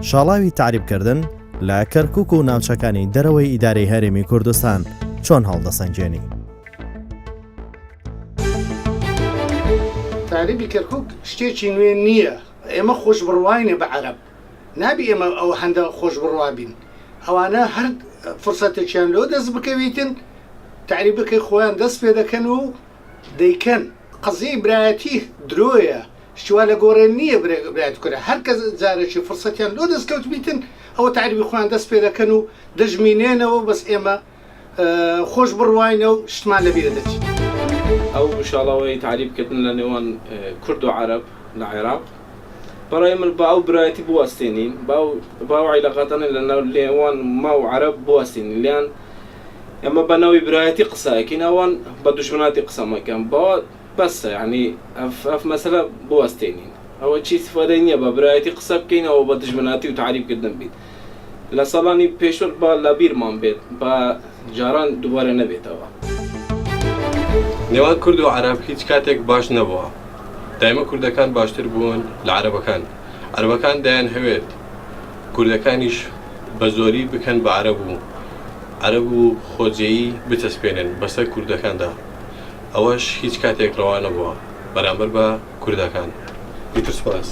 شاڵاوی تعریبکردن لە کەرکووک و ناوچەکانی دەرەوەی ئیدارەی هەرێمی کوردستان چۆن هەڵدەسەنجێنی؟ تعریبی کەرکووک شتێکی نوێ نییە. ئێمە خۆش بڕواینە بە عەرەب، نابی ئێمە ئەو هەندە خۆش بڕوا بین. ئەوانە هەر فرسەتێکیان لۆ دەست بکەویتن، تعریبەکەی خۆیان دەست پێ دەکەن و دەیکەن. قەزیی برایەتی درۆیە، شتوا لە گۆڕێن نییە برایەت کورە. هەر کەس جارێکی فرسەتیان لۆ دەستکەوت بیتن، ئەوە تعریبی خۆیان دەست پێ دەکەن و دەژمینێنەوە، بەس ئێمە خۆش بڕواینە و شتمان لەبیرە دەچین. ئەو شاڵاوەی تعریبکردن لە نێوان کورد و عەرەب لە عێراق بەڕای من با ئەو برایەتی بوەستێنین، با ئەو عیلاقاتانە لە نێوان ما و عەرەب بوەستێنین، لیان ئەمە بە ناوی برایەتی قسەکەین، ئەوان بە دوژمناتی قسە مەکەن، بەوە بەسە، یعنی ئەف مەسەلە بوەستێنین. ئەوە چی سفادەی نییە بە برایەتی قسە بکەینەوە بە دژمناتی و تعریبکردن بیت. لە ساڵانی پێشوە با لە بیرمان بێت، بە جاران دووبارە نەبێتەوە. نێوان کورد و عەرەب هیچ کاتێک باش نەبووە. دایمە کوردەکان باشتر بوون لە عەرەبەکان. عەرەبەکان دایان هەوێت کوردەکانیش بە زۆری بکەن بە عەرەب و خۆجێیی بچەسپێنن بەسەر کوردەکاندا. ئەوەش هیچ کاتێک ڕەوا نەبووە بەرامبەر بە کوردەکان. پێتر سوپاس.